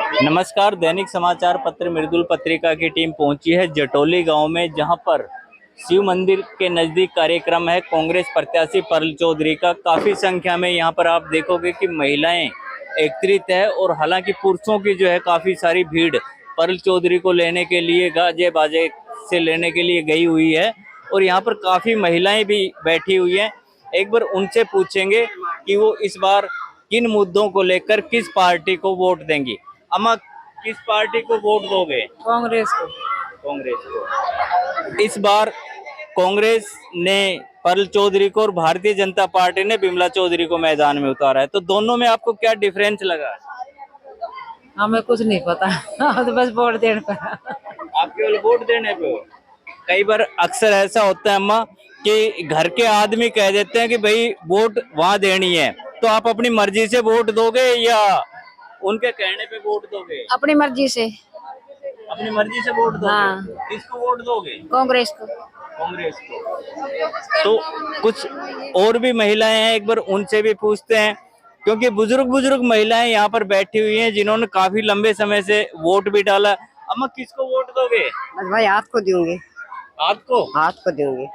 नमस्कार। दैनिक समाचार पत्र मृदुल पत्रिका की टीम पहुंची है जटोली गांव में, जहां पर शिव मंदिर के नजदीक कार्यक्रम है कांग्रेस प्रत्याशी परल चौधरी का। काफी संख्या में यहां पर आप देखोगे कि महिलाएं एकत्रित है और हालांकि पुरुषों की जो है काफी सारी भीड़ परल चौधरी को लेने के लिए गाजे बाजे से लेने के लिए गई हुई है और यहाँ पर काफी महिलाएं भी बैठी हुई हैं। एक बार उनसे पूछेंगे कि वो इस बार किन मुद्दों को लेकर किस पार्टी को वोट देंगी। अम्मा, किस पार्टी को वोट दोगे? कांग्रेस को। कांग्रेस को। इस बार कांग्रेस ने परल चौधरी को और भारतीय जनता पार्टी ने बिमला चौधरी को मैदान में उतारा है, तो दोनों में आपको क्या डिफरेंस लगा? हमें कुछ नहीं पता। हम तो बस वोट देने पे। आप केवल वोट देने पे हो? कई बार अक्सर ऐसा होता है अम्मा कि घर के आदमी कह देते हैं कि भाई वोट वहां देनी है, तो आप अपनी मर्जी से वोट दोगे या उनके कहने पे वोट दोगे? अपनी मर्जी से। अपनी मर्जी से वोट दोगे? हाँ। किसको वोट दोगे? कांग्रेस को। कांग्रेस को। तो कुछ और भी महिलाएं हैं, एक बार उनसे भी पूछते हैं, क्योंकि बुजुर्ग महिलाएं यहाँ पर बैठी हुई हैं जिन्होंने काफी लंबे समय से वोट भी डाला। अम्मा, किसको वोट दोगे? बस भाई हाथ को दूंगे। हाथ को? हाथ को दूंगे।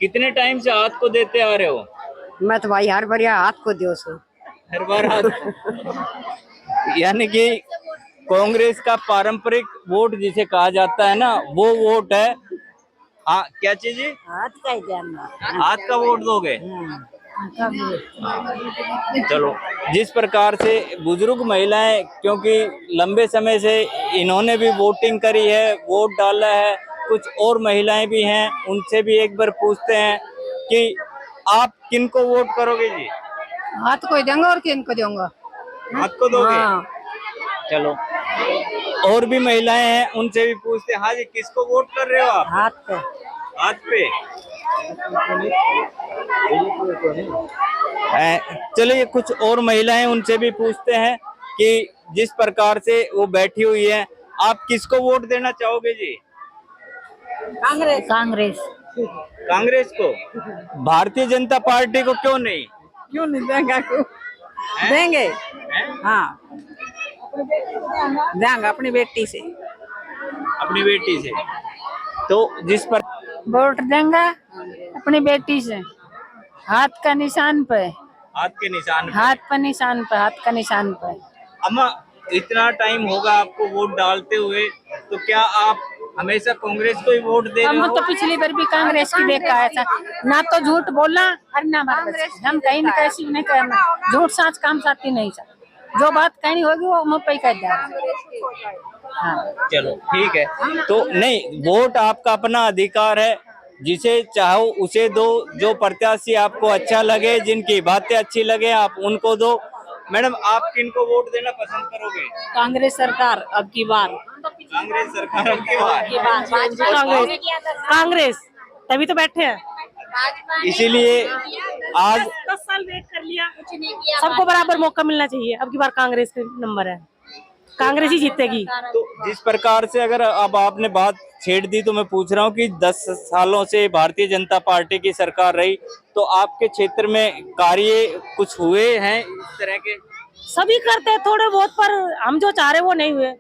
कितने टाइम से हाथ को देते आ रहे हो? मैं तो भाई हर बार हाथ को दियो सो। हर बार हाथ। यानी कि कांग्रेस का पारंपरिक वोट जिसे कहा जाता है ना, वो वोट है। हाँ, क्या चीज है? हाथ का ही जानना। हाथ का वोट दोगे? चलो, जिस प्रकार से बुजुर्ग महिलाएं, क्योंकि लंबे समय से इन्होंने भी वोटिंग करी है, वोट डाला है, कुछ और महिलाएं भी हैं, उनसे भी एक बार पूछते हैं कि आप किनको वोट करोगे जी? हाथ को ही देंगे और किन को दूंगा। हाथ को दोगे? हाँ। चलो, और भी महिलाएं हैं, उनसे भी पूछते हैं। हाँ जी, किसको वोट कर रहे हो आप? हाथ को। हाथ पे। चलिए, कुछ और महिलाएं, उनसे भी पूछते हैं कि जिस प्रकार से वो बैठी हुई है, आप किसको वोट देना चाहोगे जी? कांग्रेस। कांग्रेस। कांग्रेस को? भारतीय जनता पार्टी को क्यों नहीं? क्यों नहीं देंगे? देंगे। हाँ, देंगे अपनी बेटी से। अपनी बेटी से। तो जिस पर वोट देंगे अपनी बेटी से, हाथ का निशान पे। हाथ के निशान पे। हाथ पर निशान पे, हाथ का निशान पे। अम्मा, इतना टाइम होगा आपको वोट डालते हुए, तो क्या आप हमेशा कांग्रेस को ही वोट दे रहे हम हो? तो पिछली बार भी कांग्रेस की देखा है, ना तो झूठ बोला और ना हम कहीं ना कैसी नहीं करना, झूठ साच काम साथी नहीं सा, जो बात कहनी होगी वो मुँह पे कह दिया। हाँ। चलो ठीक है। तो नहीं, वोट आपका अपना अधिकार है, जिसे चाहो उसे दो, जो प्रत्याशी आपको अच्छा लगे, जिनकी बातें अच्छी लगे आप उनको दो। मैडम, आप किनको वोट देना पसंद करोगे? कांग्रेस सरकार अब की बार। कांग्रेस सरकार अब की बार? कांग्रेस। कांग्रेस तभी तो बैठे हैं। इसीलिए आज 10 साल वेट कर लिया, सबको बराबर मौका मिलना चाहिए। अब की बार कांग्रेस का नंबर है, कांग्रेस ही जीतेगी। तो जिस प्रकार से, अगर अब आपने बात छेड़ दी, तो मैं पूछ रहा हूँ कि 10 सालों से भारतीय जनता पार्टी की सरकार रही, तो आपके क्षेत्र में कार्य कुछ हुए हैं इस तरह के? सभी करते हैं थोड़े बहुत, पर हम जो चाह रहे वो नहीं हुए।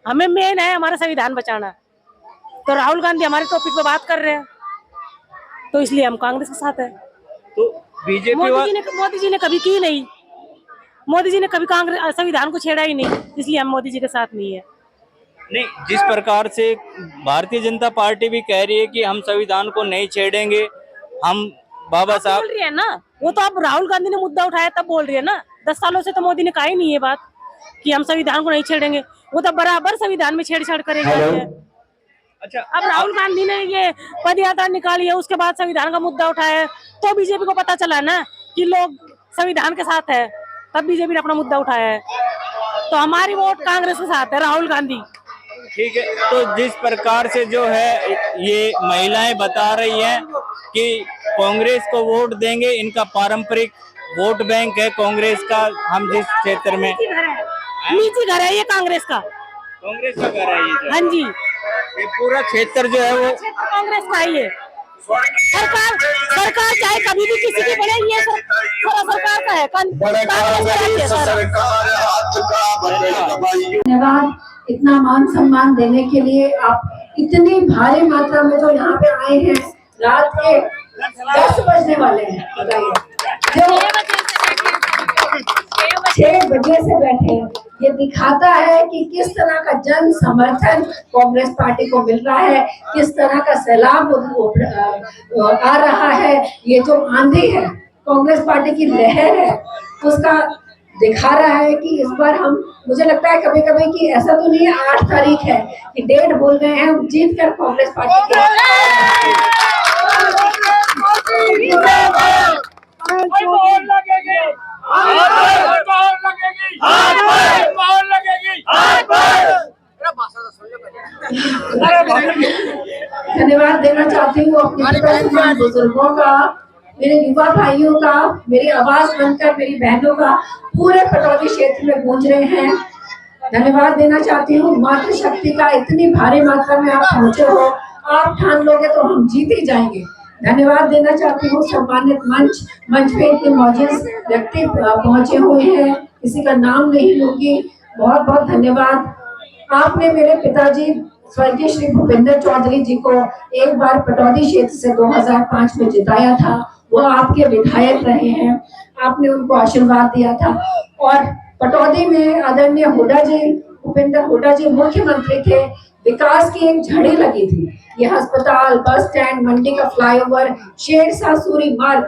हमें मेन है हमारा संविधान बचाना, तो राहुल गांधी हमारे टॉपिक पे बात कर रहे हैं, तो इसलिए हम कांग्रेस के साथ है। तो बीजेपी मोदी जी ने कभी की नहीं, मोदी जी ने कभी कांग्रेस संविधान को छेड़ा ही नहीं, इसलिए हम मोदी जी के साथ नहीं है। नहीं, जिस प्रकार से भारतीय जनता पार्टी भी कह रही है कि हम संविधान को नहीं छेड़ेंगे, हम बाबा साहब बोल रही है ना, वो तो अब राहुल गांधी ने मुद्दा उठाया तब बोल रही है ना। 10 सालों से तो मोदी ने कहा ही नहीं है बात कि हम संविधान को नहीं छेड़ेंगे, वो तो बराबर संविधान में छेड़छाड़ करेंगे। अच्छा, अब राहुल गांधी ने ये पद यात्रा निकाली है, उसके बाद संविधान का मुद्दा उठाया है, तो बीजेपी को पता चला ना कि लोग संविधान के साथ है, तब बीजेपी ने अपना मुद्दा उठाया है। तो हमारी वोट कांग्रेस के साथ है, राहुल गांधी। ठीक है। तो जिस प्रकार से जो है ये महिलाएं बता रही हैं कि कांग्रेस को वोट देंगे, इनका पारंपरिक वोट बैंक है कांग्रेस का। हम जिस क्षेत्र में, निजी घर है ये कांग्रेस का, कांग्रेस का घर है ये? हाँ जी, ये पूरा क्षेत्र जो है वो कांग्रेस का ही है। सरकार सरकार चाहे कभी भी किसी की बने, ये सरकार का है। धन्यवाद इतना मान सम्मान देने के लिए। आप इतनी भारी मात्रा में जो यहाँ पे आए हैं, रात के 10 बजने वाले हैं, बताइए, जो 6 बजे से बैठे हैं। ये दिखाता है कि किस तरह का जन समर्थन कांग्रेस पार्टी को मिल रहा है, किस तरह का सैलाब आ रहा है। ये जो आंधी है, कांग्रेस पार्टी की लहर है, उसका दिखा रहा है कि इस बार हम, मुझे लगता है कभी कभी कि ऐसा तो नहीं है 8 तारीख है कि डेट भूल गए हैं, जीत कर कांग्रेस पार्टी के धन्यवाद देना चाहती हूँ अपने बुजुर्गों का, मेरे युवा भाइयों का, मेरी आवाज बनकर मेरी बहनों का पूरे पटौदी क्षेत्र में गूंज रहे हैं। धन्यवाद देना चाहती हूँ मातृशक्ति का, इतनी भारी मात्रा में आप पहुंचे हो, आप ठान लोगे तो हम जीत ही जाएंगे। धन्यवाद देना चाहती हूँ सम्मानित मंच पे इतने मौजूद व्यक्ति पहुंचे हुए हैं, किसी का नाम नहीं लूंगी, बहुत बहुत धन्यवाद। आपने मेरे पिताजी स्वर्गीय श्री भूपेंद्र चौधरी जी को एक बार पटौदी क्षेत्र से 2005 में जिताया था, वो आपके विधायक रहे हैं, आपने उनको आशीर्वाद दिया था। और पटौदी में आदरणीय हुड्डा जी, भूपेंद्र हुड्डा जी मुख्यमंत्री थे, विकास की एक झड़ी लगी थी, ये अस्पताल, बस स्टैंड, मंडी का फ्लाईओवर, शेरशाह सूरी मार्ग,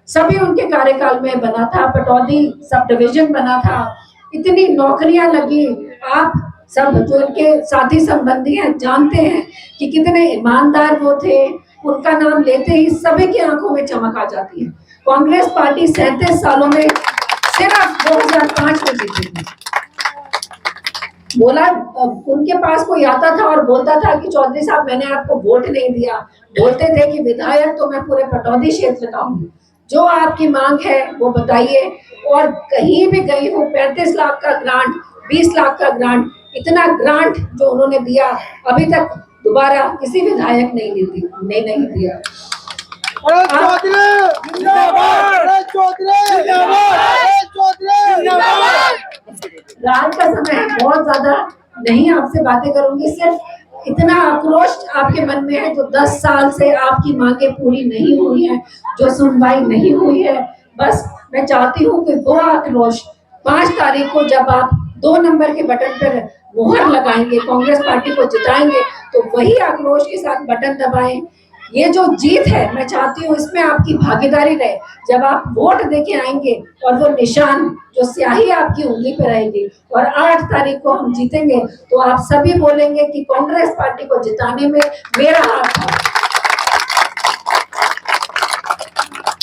सभी उनके कार्यकाल में बना था। पटौदी सब डिवीजन बना था, इतनी नौकरियां लगी। आप सब जो उनके साथी संबंधी हैं जानते हैं कि कितने ईमानदार वो थे, उनका नाम लेते ही सभी की आंखों में चमक आ जाती है। कांग्रेस पार्टी 37 सालों में सिर्फ 2005 में जीती थी। बोला, उनके पास कोई आता था और बोलता था कि चौधरी साहब मैंने आपको वोट नहीं दिया, बोलते थे कि विधायक तो मैं पूरे पटौदी क्षेत्र का हूँ, जो आपकी मांग है वो बताइए। और कहीं भी गई हूँ, 35 लाख का ग्रांट, 20 लाख का ग्रांट, इतना ग्रांट जो उन्होंने दिया अभी तक दोबारा किसी विधायक नहीं दिया। रात का समय है, बहुत ज्यादा नहीं आपसे बातें करूंगी, सिर्फ इतना आक्रोश आपके मन में है जो 10 साल से आपकी मांगे पूरी नहीं हुई है, जो सुनवाई नहीं हुई है। बस मैं चाहती हूँ कि वो आक्रोश 5 तारीख को जब आप 2 नंबर के बटन पर मुहर लगाएंगे, कांग्रेस पार्टी को जिताएंगे, तो वही आक्रोश के साथ बटन दबाएं। ये जो जीत है, मैं चाहती हूँ इसमें आपकी भागीदारी रहे। जब आप वोट देके आएंगे और वो निशान, जो स्याही आपकी उंगली पे रहेगी, और 8 तारीख को हम जीतेंगे, तो आप सभी बोलेंगे कि कांग्रेस पार्टी को जिताने में मेरा हाथ था।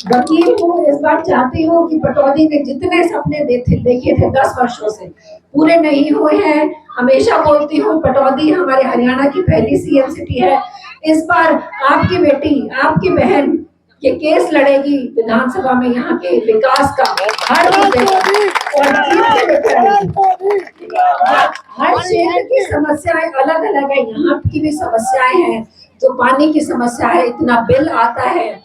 वकील हूँ, इस बार चाहती हूँ कि पटौदी ने जितने सपने देखे थे 10 वर्षों से, पूरे नहीं हुए हैं। हमेशा बोलती हूँ पटौदी हमारे हरियाणा की पहली सीएम सिटी है। इस बार आपकी बेटी, आपकी बहन ये केस लड़ेगी विधानसभा में यहाँ के विकास का, हर मुद्दे और हर क्षेत्र की समस्याएं अलग अलग है, यहाँ की भी समस्याएं हैं, जो पानी की समस्या है, इतना बिल आता है,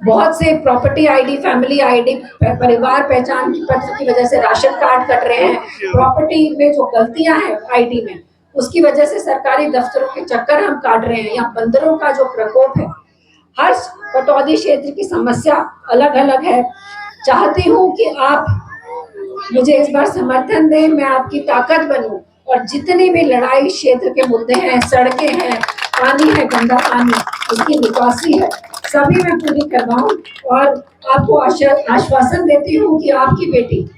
बहुत से प्रॉपर्टी आईडी, फैमिली आईडी, परिवार पहचान पत्र की वजह से राशन कार्ड कट रहे हैं, प्रॉपर्टी में जो गलतियां हैं आईडी में, उसकी वजह से सरकारी दफ्तरों के चक्कर हम काट रहे हैं, या बंदरों का जो प्रकोप है। हर पटौदी क्षेत्र की समस्या अलग अलग है। चाहती हूँ कि आप मुझे इस बार समर्थन दें, मैं आपकी ताकत बनूं, और जितनी भी लड़ाई क्षेत्र के मुद्दे हैं, सड़कें हैं, पानी है, गंदा पानी, उसकी निकासी है, सभी मैं पूरी करवाऊं। और आपको आश्वासन देती हूँ कि आपकी बेटी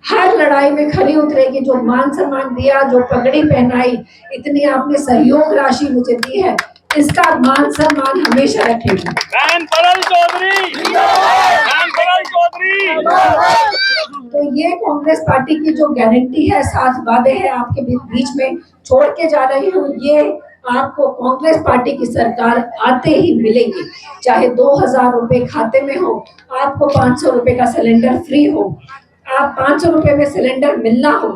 हर लड़ाई में खरी उतरेगी। जो मान सम्मान दिया, जो पगड़ी पहनाई, इतनी आपने सहयोग राशि मुझे दी है, इसका मान सम्मान हमेशा रखेगी। तो ये कांग्रेस पार्टी की जो गारंटी है, 7 वादे हैं आपके बीच में छोड़ के जा रही हूँ, ये आपको कांग्रेस पार्टी की सरकार आते ही मिलेंगी। चाहे 2000 रुपए खाते में हो, आपको 500 रुपए का सिलेंडर फ्री हो, आप 500 रुपए में सिलेंडर मिलना हो,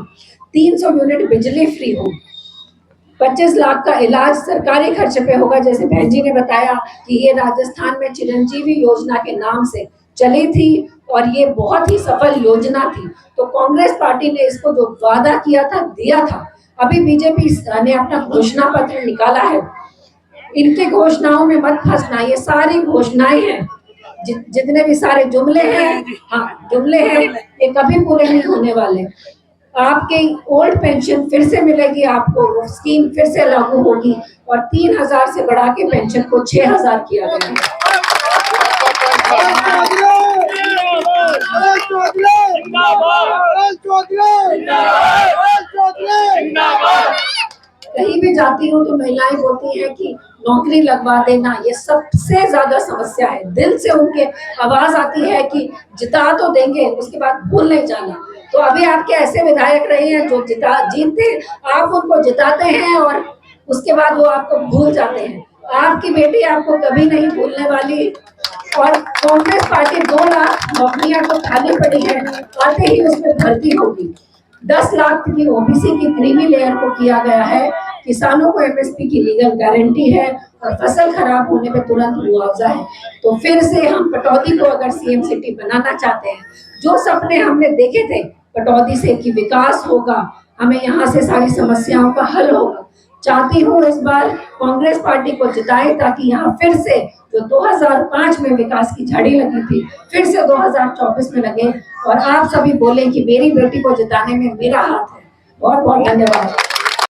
300 यूनिट बिजली फ्री हो, 25 लाख का इलाज सरकारी खर्चे पे होगा। जैसे बहन जी ने बताया कि ये राजस्थान में चिरंजीवी योजना के नाम से चली थी और ये बहुत ही सफल योजना थी। तो कांग्रेस पार्टी ने इसको जो वादा किया था दिया था। अभी बीजेपी ने अपना घोषणा पत्र निकाला है, इनके घोषणाओं में मत फंसना, ये सारी घोषणाएं हैं, जितने भी सारे जुमले हैं, हाँ जुमले हैं, ये कभी पूरे नहीं होने वाले। आपके ओल्ड पेंशन फिर से मिलेगी, आपको स्कीम फिर से लागू होगी और 3,000 से बढ़ा के पेंशन को 6,000 किया गया है। कहीं भी जाती हूँ तो महिलाएं बोलती हैं कि नौकरी लगवा देना, ये सबसे ज्यादा समस्या है। दिल से उनके आवाज आती है कि जिता तो देंगे, उसके बाद भूल नहीं जाना। तो अभी आपके ऐसे विधायक रहे हैं जो जीतते, आप उनको जिताते हैं और उसके बाद वो आपको भूल जाते हैं। आपकी बेटी आपको कभी नहीं भूलने वाली। और कांग्रेस पार्टी 2 लाख नौकरियां तो खाली पड़ी है, आते ही उसमें भर्ती होगी। 10 लाख की ओबीसी की क्रीमी लेयर को किया गया है। किसानों को एमएसपी की लीगल गारंटी है और फसल खराब होने पे तुरंत मुआवजा है। तो फिर से हम पटौदी को अगर सीएम सिटी बनाना चाहते हैं, जो सपने हमने देखे थे पटौदी से कि विकास होगा, हमें यहाँ से सारी समस्याओं का हल होगा, चाहती हूँ इस बार कांग्रेस पार्टी को जिताए ताकि यहाँ फिर से जो 2005 में विकास की झड़ी लगी थी फिर से 2024 में लगे और आप सभी बोलें कि मेरी बेटी को जिताने में मेरा हाथ है। बहुत बहुत धन्यवाद।